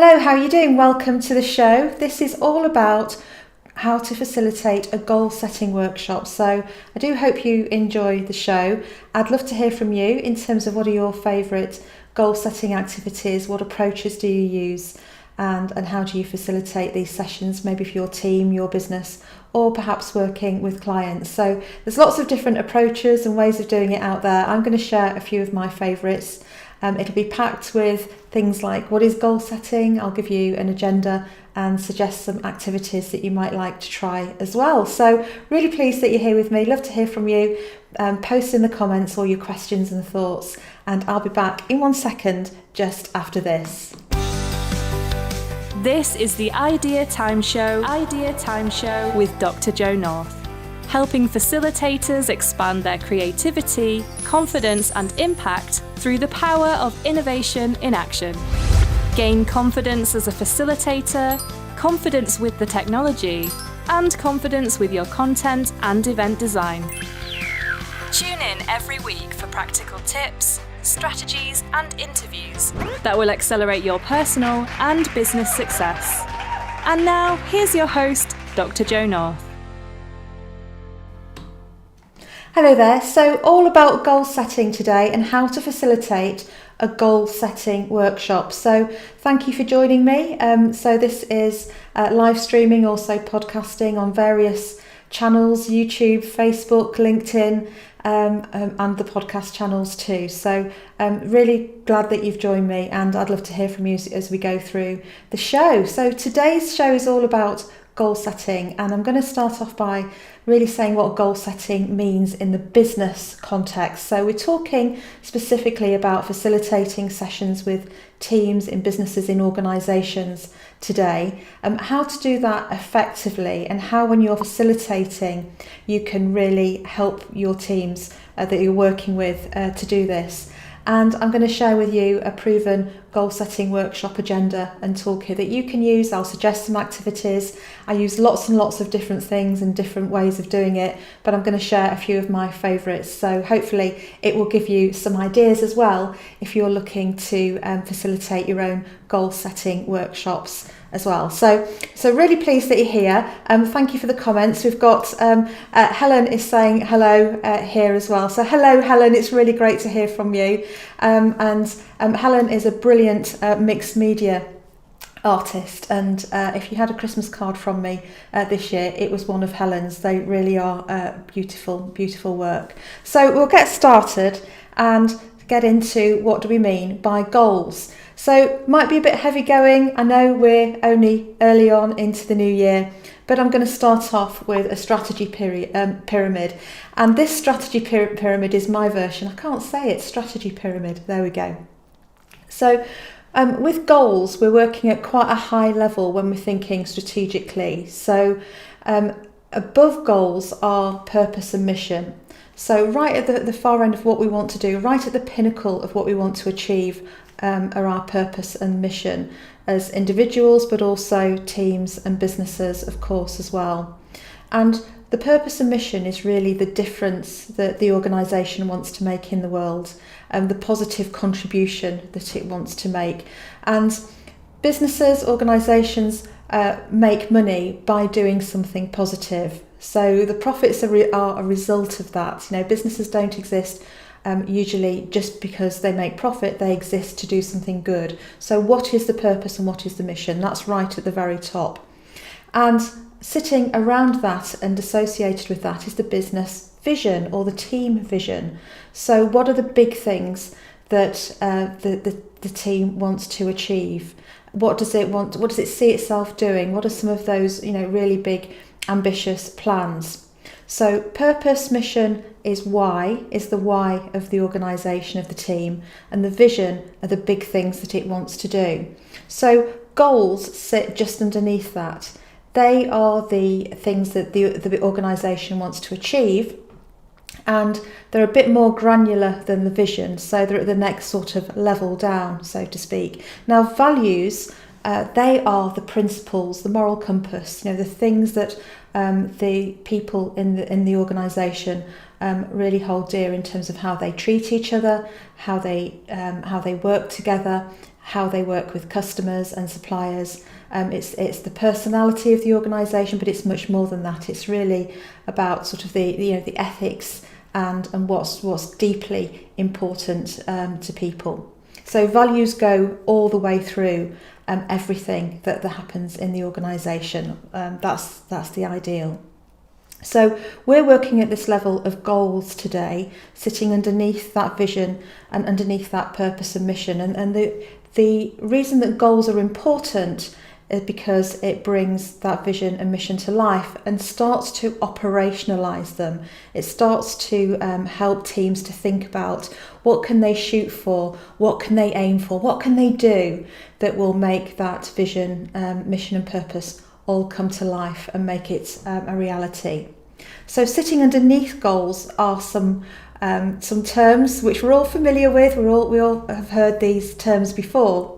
Hello, how are you doing? Welcome to the show. This is all about how to facilitate a goal setting workshop. So I do hope you enjoy the show. I'd love to hear from you in terms of what are your favourite goal setting activities, what approaches do you use, and how do you facilitate these sessions, maybe for your team, your business, or perhaps working with clients. So there's lots of different approaches and ways of doing it out there. I'm going to share a few of my favourites. It'll be packed with things like what is goal setting. I'll give you an agenda and suggest some activities that you might like to try as well. So really pleased that you're here with me. Love to hear from you. Post in the comments all your questions and thoughts, and I'll be back in 1 second just after this. This is the Idea Time Show with Dr. Jo North, helping facilitators expand their creativity, confidence and impact through the power of innovation in action. Gain confidence as a facilitator, confidence with the technology, and confidence with your content and event design. Tune in every week for practical tips, strategies and interviews that will accelerate your personal and business success. And now, here's your host, Dr. Jo North. Hello there. So all about goal setting today and how to facilitate a goal setting workshop. So thank you for joining me. So this is live streaming, also podcasting on various channels, YouTube, Facebook, LinkedIn, and the podcast channels too. So really glad that you've joined me, and I'd love to hear from you as we go through the show. So today's show is all about goal setting, and I'm going to start off by really saying what goal setting means in the business context. So we're talking specifically about facilitating sessions with teams in businesses, in organisations today, how to do that effectively, and how when you're facilitating you can really help your teams that you're working with to do this. And I'm going to share with you a proven goal setting workshop agenda and toolkit that you can use. I'll suggest some activities. I use lots and lots of different things and different ways of doing it, but I'm going to share a few of my favourites. So hopefully it will give you some ideas as well if you're looking to facilitate your own goal setting workshops as well. So really pleased that you're here. Thank you for the comments. We've got Helen is saying hello here as well. So hello Helen, it's really great to hear from you. And Helen is a brilliant mixed media artist, and if you had a Christmas card from me this year, it was one of Helen's. They really are beautiful work. So we'll get started and get into what do we mean by goals. So might be a bit heavy going. I know we're only early on into the new year, but I'm going to start off with a strategy pyramid. And this strategy pyramid is my version. I can't say it, strategy pyramid. There we go. So with goals, we're working at quite a high level when we're thinking strategically. So above goals are purpose and mission. So right at the far end of what we want to do, right at the pinnacle of what we want to achieve, are our purpose and mission as individuals, but also teams and businesses, of course, as well. And the purpose and mission is really the difference that the organisation wants to make in the world, and the positive contribution that it wants to make. And businesses, organisations make money by doing something positive. So the profits are a result of that. You know, businesses don't exist usually just because they make profit. They exist to do something good. So what is the purpose and what is the mission? That's right at the very top. And sitting around that and associated with that is the business vision or the team vision. So what are the big things that the team wants to achieve? What does it see itself doing? What are some of those, really big ambitious plans? So purpose, mission is the why of the organisation, of the team, and the vision are the big things that it wants to do. So goals sit just underneath that. They are the things that the organisation wants to achieve, and they're a bit more granular than the vision, so they're at the next sort of level down, so to speak. Now values, they are the principles, the moral compass, the things that the people in the organisation really hold dear in terms of how they treat each other, how they work together, how they work with customers and suppliers. It's the personality of the organisation, but it's much more than that. It's really about sort of the ethics and what's deeply important to people. So values go all the way through everything that happens in the organisation. That's the ideal. So we're working at this level of goals today, sitting underneath that vision and underneath that purpose and mission. And the reason that goals are important is because it brings that vision and mission to life and starts to operationalise them. It starts to help teams to think about what can they shoot for, what can they aim for, what can they do that will make that vision, mission and purpose all come to life and make it a reality. So sitting underneath goals are some terms which we're all familiar with. We all have heard these terms before.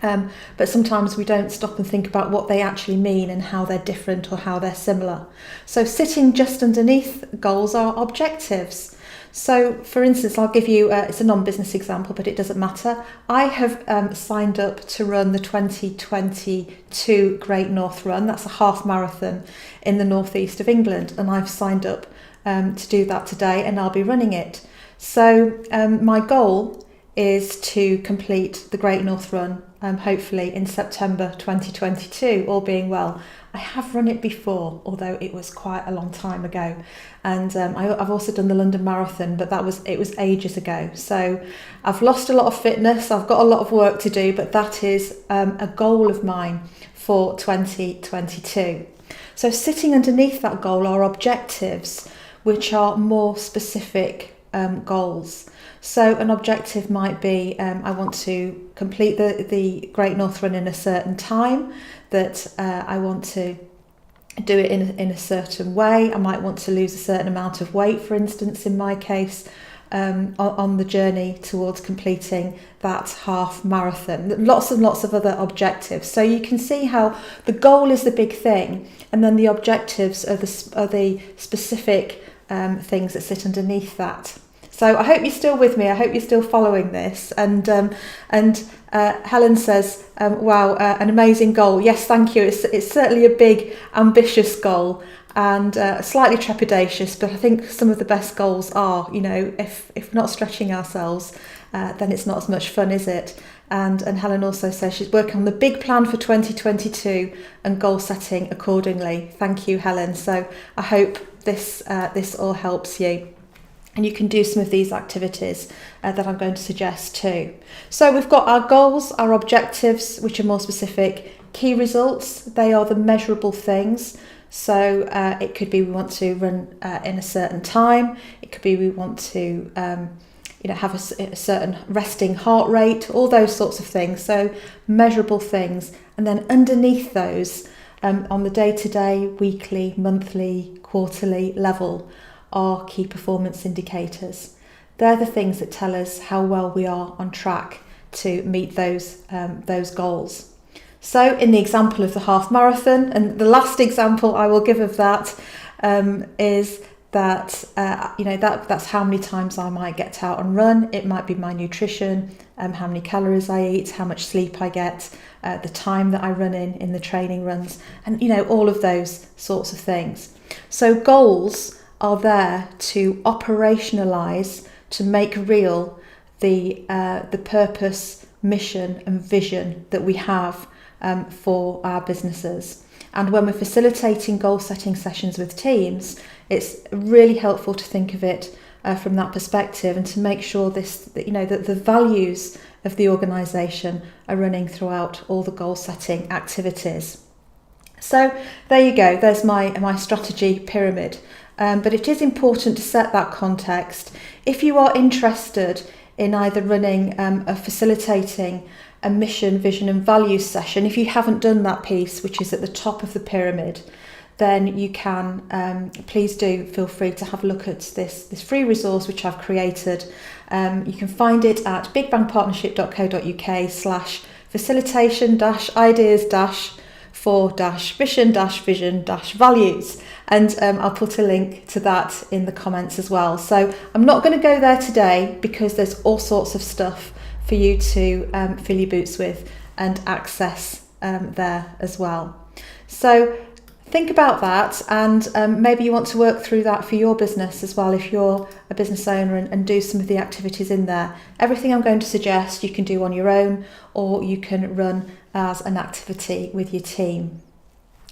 But sometimes we don't stop and think about what they actually mean and how they're different or how they're similar. So sitting just underneath goals are objectives. So for instance, I'll give you, it's a non-business example, but it doesn't matter. I have signed up to run the 2022 Great North Run. That's a half marathon in the northeast of England. And I've signed up to do that today and I'll be running it. So my goal is to complete the Great North Run, hopefully in September 2022, all being well. I have run it before, although it was quite a long time ago. And I've also done the London Marathon, but it was ages ago. So I've lost a lot of fitness, I've got a lot of work to do, but that is a goal of mine for 2022. So sitting underneath that goal are objectives, which are more specific goals. So an objective might be, I want to complete the Great North Run in a certain time, that I want to do it in a certain way. I might want to lose a certain amount of weight, for instance, in my case, on the journey towards completing that half marathon. Lots and lots of other objectives. So you can see how the goal is the big thing, and then the objectives are the specific things that sit underneath that. So I hope you're still with me. I hope you're still following this. And Helen says, wow, an amazing goal. Yes, thank you. It's certainly a big, ambitious goal and slightly trepidatious, but I think some of the best goals are, if not stretching ourselves, then it's not as much fun, is it? And Helen also says she's working on the big plan for 2022 and goal setting accordingly. Thank you, Helen. So I hope this all helps you. And you can do some of these activities that I'm going to suggest too. So we've got our goals, our objectives, which are more specific. Key results, they are the measurable things. So it could be we want to run in a certain time. It could be we want to have a certain resting heart rate, all those sorts of things. So measurable things. And then underneath those, on the day-to-day, weekly, monthly, quarterly level, are key performance indicators. They're the things that tell us how well we are on track to meet those goals. So in the example of the half marathon, and the last example I will give of that is that that's how many times I might get out and run. It might be my nutrition, how many calories I eat, how much sleep I get, the time that I run in the training runs, and all of those sorts of things. So goals are there to operationalise, to make real the purpose, mission and vision that we have for our businesses. And when we're facilitating goal setting sessions with teams, it's really helpful to think of it from that perspective and to make sure that the values of the organisation are running throughout all the goal setting activities. So there you go, there's my strategy pyramid. But it is important to set that context. If you are interested in either running or facilitating a mission, vision and values session, if you haven't done that piece, which is at the top of the pyramid, then you can, please do feel free to have a look at this free resource which I've created. You can find it at bigbangpartnership.co.uk/facilitation-ideas-for-mission-vision-values. And I'll put a link to that in the comments as well. So I'm not going to go there today because there's all sorts of stuff for you to fill your boots with and access there as well. So think about that, and maybe you want to work through that for your business as well if you're a business owner, and do some of the activities in there. Everything I'm going to suggest you can do on your own, or you can run as an activity with your team.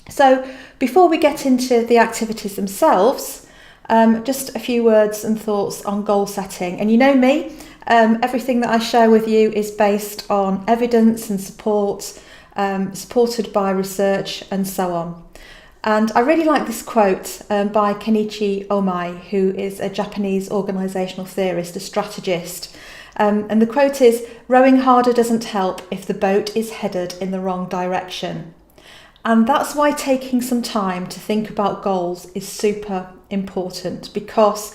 So before we get into the activities themselves, just a few words and thoughts on goal setting. And you know me, everything that I share with you is based on evidence and support, supported by research and so on. And I really like this quote by Kenichi Ohmae, who is a Japanese organisational theorist, a strategist. And the quote is, "Rowing harder doesn't help if the boat is headed in the wrong direction." And that's why taking some time to think about goals is super important, because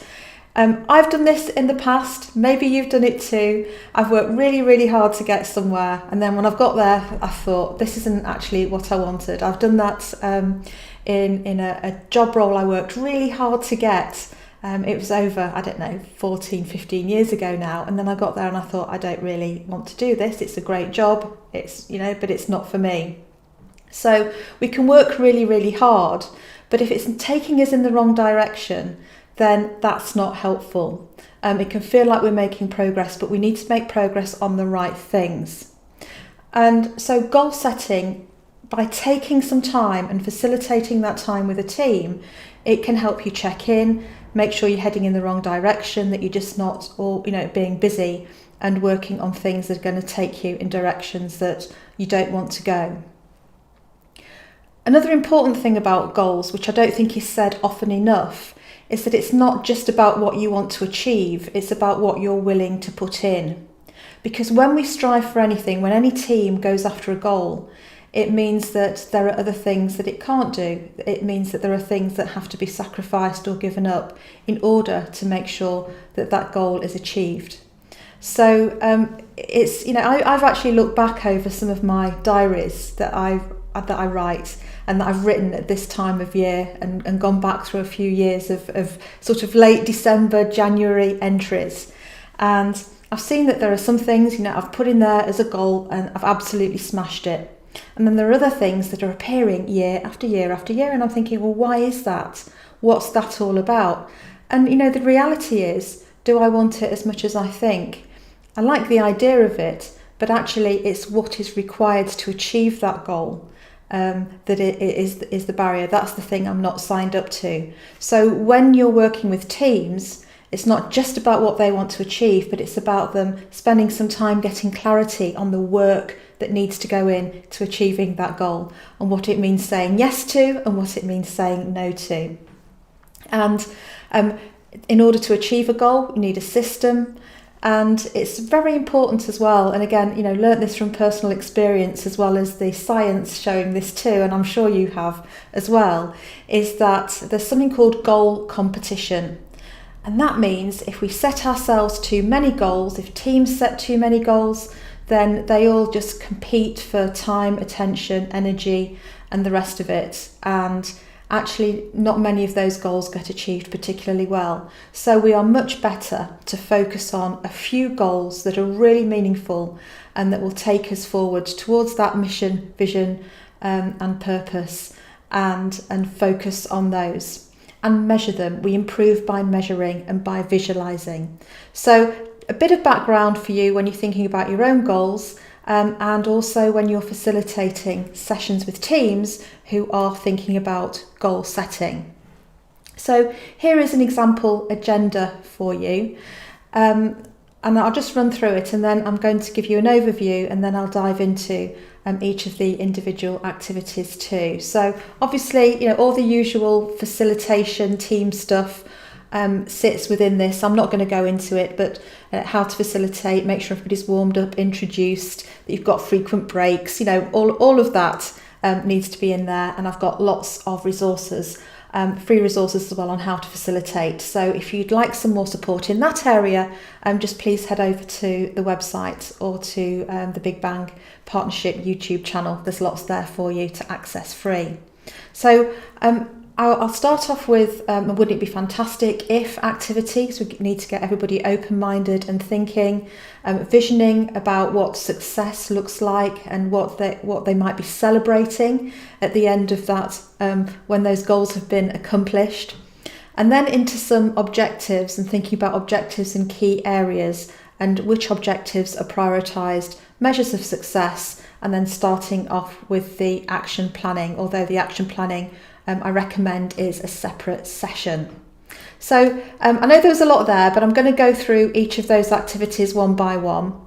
I've done this in the past, maybe you've done it too. I've worked really, really hard to get somewhere, and then when I've got there, I thought, this isn't actually what I wanted. I've done that in a job role I worked really hard to get. It was over, 14, 15 years ago now, and then I got there and I thought, I don't really want to do this. It's a great job, but it's not for me. So we can work really, really hard, but if it's taking us in the wrong direction, then that's not helpful. It can feel like we're making progress, but we need to make progress on the right things. And so goal setting, by taking some time and facilitating that time with a team, it can help you check in, make sure you're heading in the wrong direction, that you're just not all, being busy and working on things that are going to take you in directions that you don't want to go. Another important thing about goals, which I don't think is said often enough, is that it's not just about what you want to achieve, it's about what you're willing to put in. Because when we strive for anything, when any team goes after a goal, it means that there are other things that it can't do. It means that there are things that have to be sacrificed or given up in order to make sure that that goal is achieved. So I've actually looked back over some of my diaries that I write and that I've written at this time of year, and gone back through a few years of sort of late December, January entries. And I've seen that there are some things, I've put in there as a goal and I've absolutely smashed it. And then there are other things that are appearing year after year after year, and I'm thinking, well, why is that? What's that all about? And the reality is, do I want it as much as I think? I like the idea of it, but actually it's what is required to achieve that goal that it is the barrier. That's the thing I'm not signed up to. So when you're working with teams, it's not just about what they want to achieve, but it's about them spending some time getting clarity on the work that needs to go in to achieving that goal, and what it means saying yes to and what it means saying no to. And in order to achieve a goal, you need a system. And it's very important as well, and again, learnt this from personal experience as well as the science showing this too, and I'm sure you have as well, is that there's something called goal competition. And that means if we set ourselves too many goals, if teams set too many goals, then they all just compete for time, attention, energy, and the rest of it. And actually, not many of those goals get achieved particularly well. So we are much better to focus on a few goals that are really meaningful and that will take us forward towards that mission, vision, and purpose, and focus on those and measure them. We improve by measuring and by visualizing. So a bit of background for you when you're thinking about your own goals, and also when you're facilitating sessions with teams who are thinking about goal setting. So here is an example agenda for you, and I'll just run through it, and then I'm going to give you an overview, and then I'll dive into each of the individual activities too. So obviously, all the usual facilitation team stuff sits within this. I'm not going to go into it, but how to facilitate, make sure everybody's warmed up, introduced, that you've got frequent breaks, all of that needs to be in there. And I've got lots of resources, free resources as well, on how to facilitate. So if you'd like some more support in that area, just please head over to the website or to the Big Bang Partnership YouTube channel. There's lots there for you to access free. So I'll start off with wouldn't it be fantastic if activity, so we need to get everybody open-minded and thinking, visioning about what success looks like and what they might be celebrating at the end of that, when those goals have been accomplished. And then into some objectives and thinking about objectives in key areas and which objectives are prioritised, measures of success, and then starting off with the action planning, although the action planning I recommend is a separate session. So I know there was a lot there, but I'm going to go through each of those activities one by one.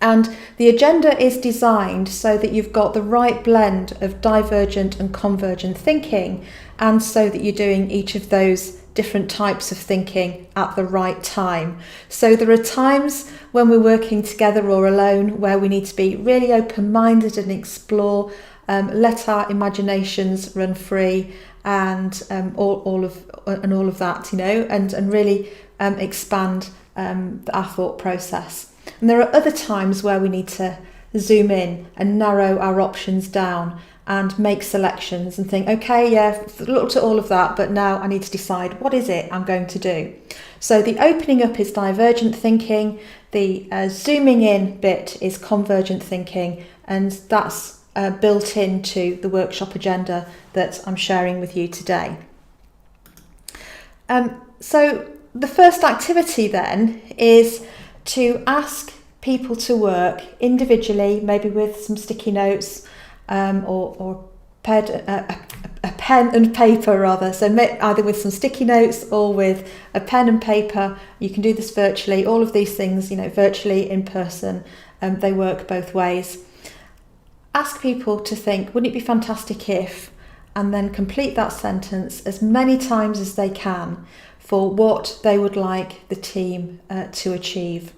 And the agenda is designed so that you've got the right blend of divergent and convergent thinking, and so that you're doing each of those different types of thinking at the right time. So there are times when we're working together or alone where we need to be really open-minded and explore, let our imaginations run free, and all of that, and really expand our thought process. And there are other times where we need to zoom in and narrow our options down and make selections and think, okay, yeah, looked at all of that, but now I need to decide what is it I'm going to do. So the opening up is divergent thinking, the zooming in bit is convergent thinking, and that's built into the workshop agenda that I'm sharing with you today. So the first activity then is to ask people to work individually, maybe with some sticky notes, or a pen and paper rather. So either with some sticky notes or with a pen and paper. You can do this virtually. All of these things, virtually, in person, they work both ways. Ask people to think, wouldn't it be fantastic if, and then complete that sentence as many times as they can for what they would like the team to achieve.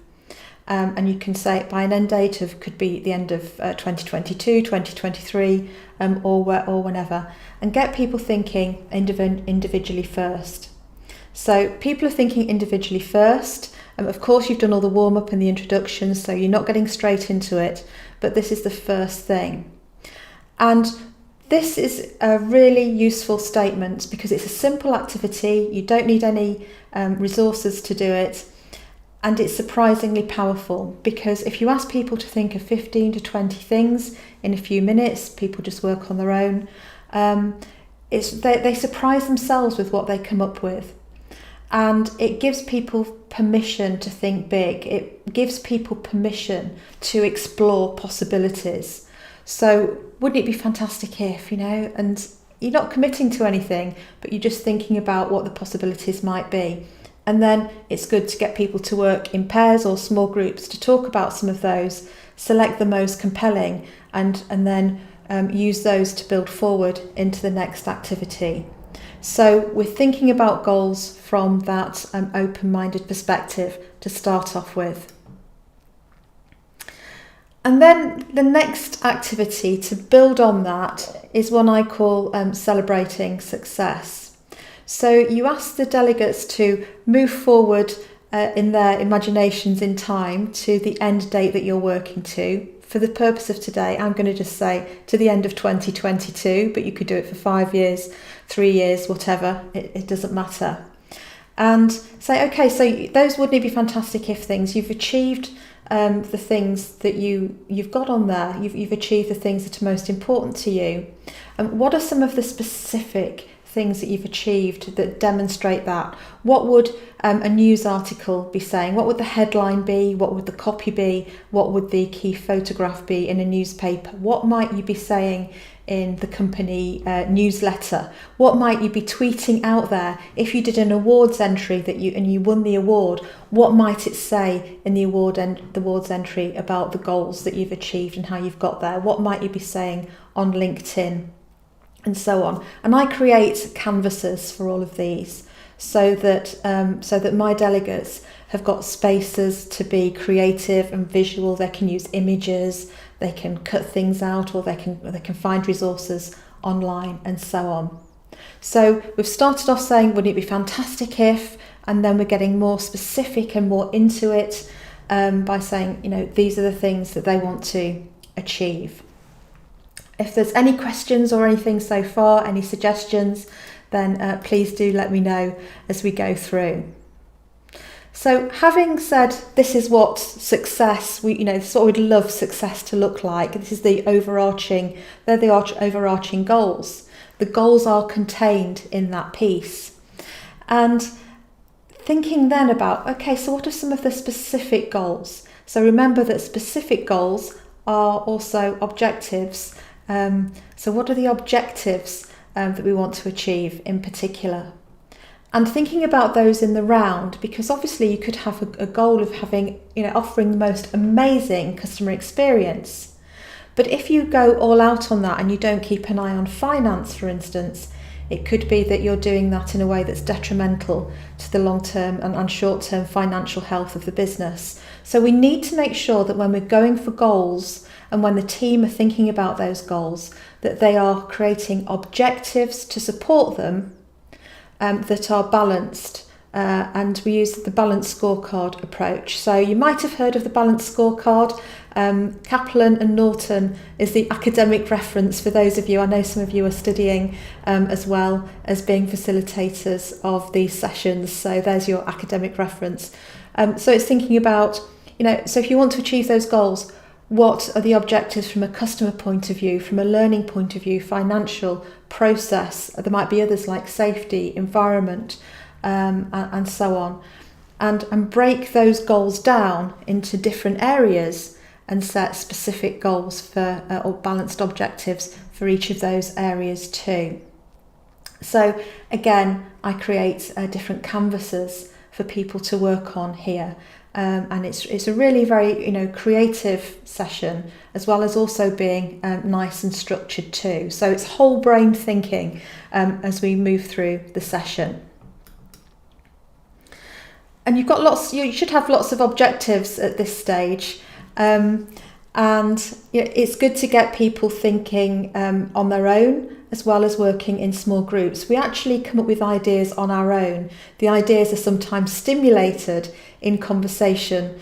And you can say it by an end date of, could be the end of 2022, 2023, or whenever, and get people thinking individually first. So people are thinking individually first. Of course, you've done all the warm-up and the introduction, so you're not getting straight into it, but this is the first thing. And this is a really useful statement because it's a simple activity. You don't need any resources to do it. And it's surprisingly powerful because if you ask people to think of 15 to 20 things in a few minutes, people just work on their own. They surprise themselves with what they come up with. And it gives people permission to think big. It gives people permission to explore possibilities. So wouldn't it be fantastic if, and you're not committing to anything, but you're just thinking about what the possibilities might be. And then it's good to get people to work in pairs or small groups to talk about some of those, select the most compelling, and then use those to build forward into the next activity. So we're thinking about goals from that open-minded perspective to start off with. And then the next activity to build on that is one I call celebrating success. So you ask the delegates to move forward in their imaginations in time to the end date that you're working to. For the purpose of today, I'm going to just say to the end of 2022, but you could do it for 5 years, 3 years, whatever, it doesn't matter. And say, okay, so those wouldn't be fantastic if things. You've achieved the things that you've got on there. You've achieved the things that are most important to you. And what are some of the specific things that you've achieved that demonstrate that? What would a news article be saying? What would the headline be? What would the copy be? What would the key photograph be in a newspaper? What might you be saying in the company newsletter? What might you be tweeting out there? If you did an awards entry and you won the award, what might it say in the awards entry about the goals that you've achieved and how you've got there? What might you be saying on LinkedIn? And so on. And I create canvases for all of these so that my delegates have got spaces to be creative and visual. They can use images, they can cut things out, or they can find resources online and so on. So we've started off saying, wouldn't it be fantastic if, and then we're getting more specific and more into it by saying, these are the things that they want to achieve. If there's any questions or anything so far, any suggestions, then please do let me know as we go through. So having said this is what success, this is what we'd love success to look like. This is they're the overarching goals. The goals are contained in that piece. And thinking then about, okay, so what are some of the specific goals? So remember that specific goals are also objectives. So what are the objectives that we want to achieve in particular? And thinking about those in the round, because obviously you could have a goal of having, offering the most amazing customer experience. But if you go all out on that and you don't keep an eye on finance, for instance, it could be that you're doing that in a way that's detrimental to the long-term and short-term financial health of the business. So we need to make sure that when we're going for goals and when the team are thinking about those goals, that they are creating objectives to support them that are balanced, and we use the balanced scorecard approach. So you might have heard of the balanced scorecard. Kaplan and Norton is the academic reference for those of you. I know some of you are studying as well as being facilitators of these sessions. So there's your academic reference. So it's thinking about, so if you want to achieve those goals, what are the objectives from a customer point of view, from a learning point of view, financial, process? There might be others like safety, environment, and so on. And break those goals down into different areas and set specific goals for or balanced objectives for each of those areas too. So again, I create different canvases for people to work on here. And it's a really very creative session, as well as also being nice and structured too. So it's whole brain thinking as we move through the session. And you should have lots of objectives at this stage, and it's good to get people thinking on their own, as well as working in small groups. We actually come up with ideas on our own. The ideas are sometimes stimulated in conversation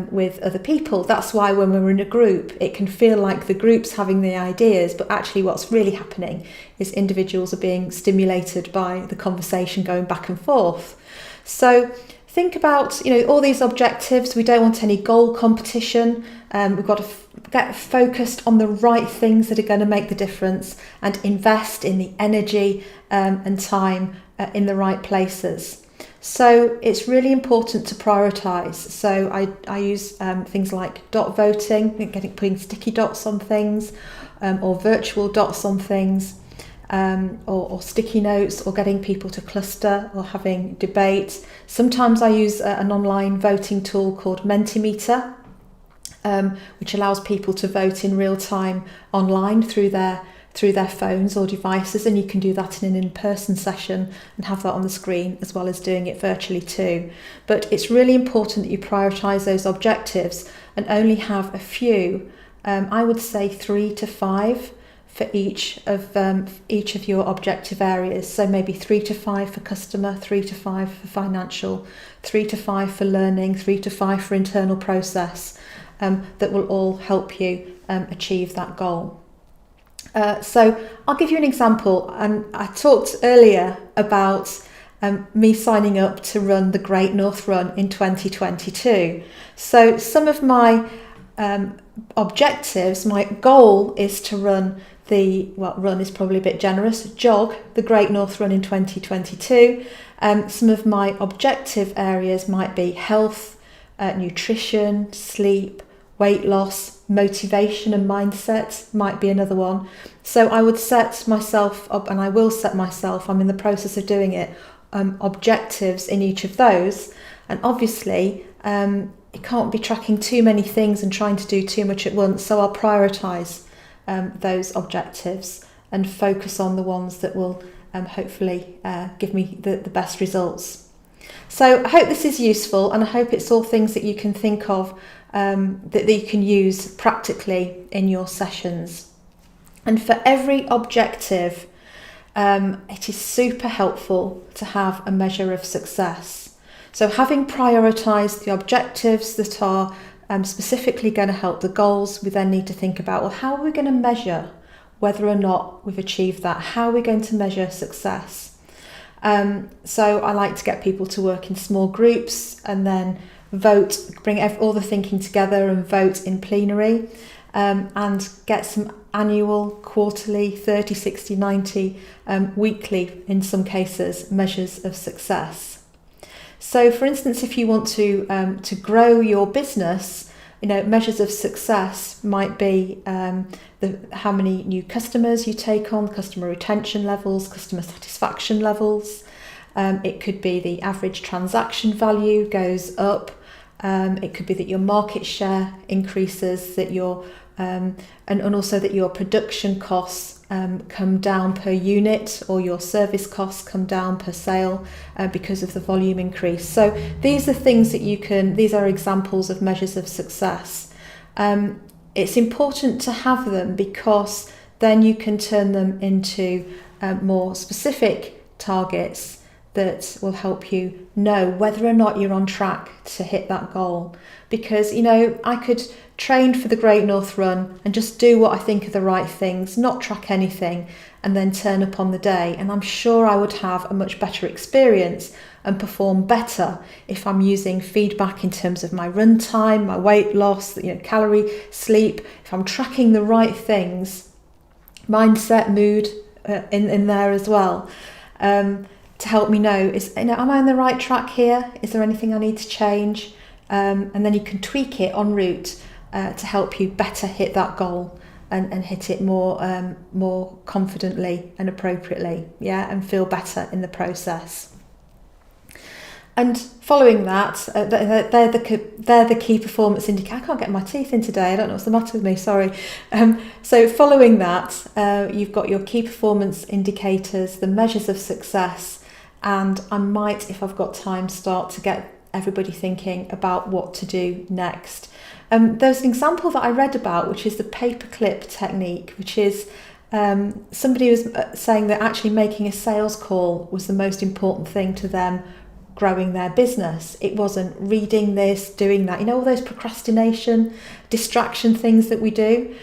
with other people. That's why when we're in a group, it can feel like the group's having the ideas, but actually what's really happening is individuals are being stimulated by the conversation going back and forth. So think about, all these objectives. We don't want any goal competition. We've got to get focused on the right things that are going to make the difference and invest in the energy and time in the right places. So it's really important to prioritise. So I use things like dot voting, putting sticky dots on things, or virtual dots on things, or sticky notes, or getting people to cluster, or having debate. Sometimes I use an online voting tool called Mentimeter, which allows people to vote in real time online through their phones or devices, and you can do that in an in-person session and have that on the screen as well as doing it virtually too. But it's really important that you prioritise those objectives and only have a few, I would say 3 to 5 for each of your objective areas. So maybe 3 to 5 for customer, 3 to 5 for financial, 3 to 5 for learning, 3 to 5 for internal process, that will all help you achieve that goal. So I'll give you an example, and I talked earlier about me signing up to run the Great North Run in 2022. So some of my objectives, my goal is to run run is probably a bit generous, jog the Great North Run in 2022. Some of my objective areas might be health, nutrition, sleep, weight loss, motivation and mindset might be another one. So I would set myself up, and I will set myself, I'm in the process of doing it, objectives in each of those. And obviously, you can't be tracking too many things and trying to do too much at once. So I'll prioritise those objectives and focus on the ones that will hopefully give me the best results. So I hope this is useful, and I hope it's all things that you can think of that you can use practically in your sessions. And for every objective, it is super helpful to have a measure of success. So having prioritised the objectives that are specifically going to help the goals, we then need to think about, well, how are we going to measure whether or not we've achieved that? How are we going to measure success? So I like to get people to work in small groups and then vote, bring all the thinking together and vote in plenary, and get some annual, quarterly, 30, 60, 90, weekly, in some cases, measures of success. So for instance, if you want to grow your business, measures of success might be how many new customers you take on, customer retention levels, customer satisfaction levels. It could be the average transaction value goes up. It could be that your market share increases, that your and also that your production costs come down per unit, or your service costs come down per sale because of the volume increase. So these are things that these are examples of measures of success. It's important to have them because then you can turn them into more specific targets that will help you know whether or not you're on track to hit that goal. Because, I could train for the Great North Run and just do what I think are the right things, not track anything, and then turn up on the day. And I'm sure I would have a much better experience and perform better if I'm using feedback in terms of my run time, my weight loss, calorie, sleep, if I'm tracking the right things, mindset, mood in there as well. To help me know, am I on the right track here? Is there anything I need to change? And then you can tweak it en route to help you better hit that goal and hit it more confidently and appropriately, and feel better in the process. And following that, they're the key performance indicators. I can't get my teeth in today. I don't know what's the matter with me. Sorry. So following that, you've got your key performance indicators, the measures of success. And I might, if I've got time, start to get everybody thinking about what to do next. There's an example that I read about, which is the paperclip technique, which is somebody was saying that actually making a sales call was the most important thing to them growing their business. It wasn't reading this, doing that, all those procrastination, distraction things that we do.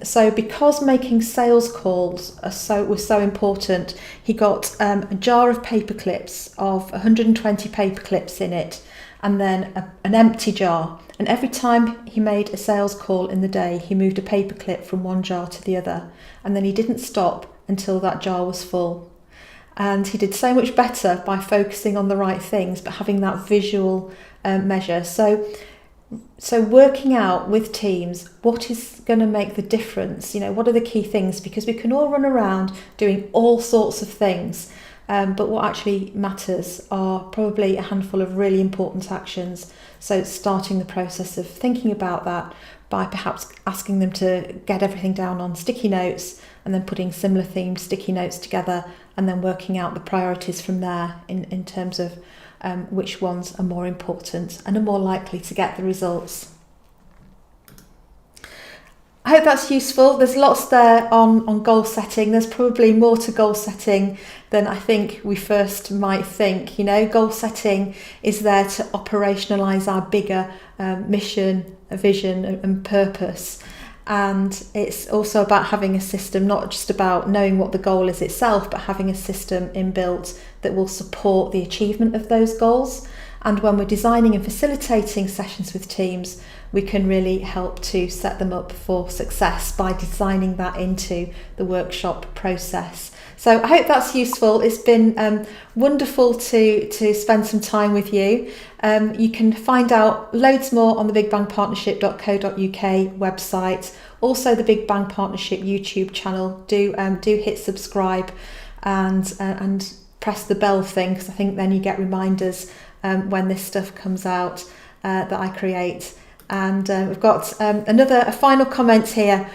So because making sales calls was so important, he got a jar of paper clips of 120 paper clips in it, and then an empty jar. And every time he made a sales call in the day, he moved a paper clip from one jar to the other. And then he didn't stop until that jar was full. And he did so much better by focusing on the right things, but having that visual measure. So working out with teams what is going to make the difference, what are the key things, because we can all run around doing all sorts of things, but what actually matters are probably a handful of really important actions. So starting the process of thinking about that by perhaps asking them to get everything down on sticky notes, and then putting similar themed sticky notes together, and then working out the priorities from there in terms of which ones are more important and are more likely to get the results. I hope that's useful. There's lots there on goal setting. There's probably more to goal setting than I think we first might think. Goal setting is there to operationalise our bigger mission, vision and purpose. And it's also about having a system, not just about knowing what the goal is itself, but having a system inbuilt that will support the achievement of those goals. And when we're designing and facilitating sessions with teams, we can really help to set them up for success by designing that into the workshop process. So I hope that's useful. It's been wonderful to spend some time with you. You can find out loads more on the bigbangpartnership.co.uk website. Also the Big Bang Partnership YouTube channel. Do hit subscribe and press the bell thing, because I think then you get reminders when this stuff comes out that I create. And we've got a final comment here.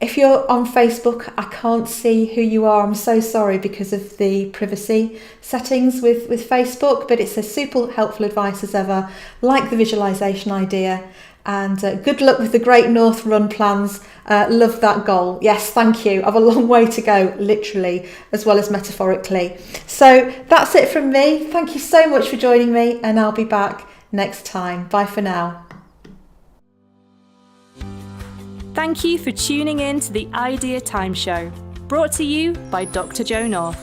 If you're on Facebook, I can't see who you are. I'm so sorry because of the privacy settings with Facebook, but it says super helpful advice as ever. Like the visualization idea, and good luck with the Great North Run plans. Love that goal. Yes, thank you. I have a long way to go, literally, as well as metaphorically. So that's it from me. Thank you so much for joining me, and I'll be back next time. Bye for now. Thank you for tuning in to the Idea Time Show, brought to you by Dr. Jo North.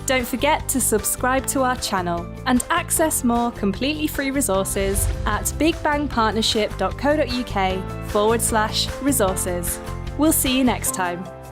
Don't forget to subscribe to our channel and access more completely free resources at bigbangpartnership.co.uk/resources. We'll see you next time.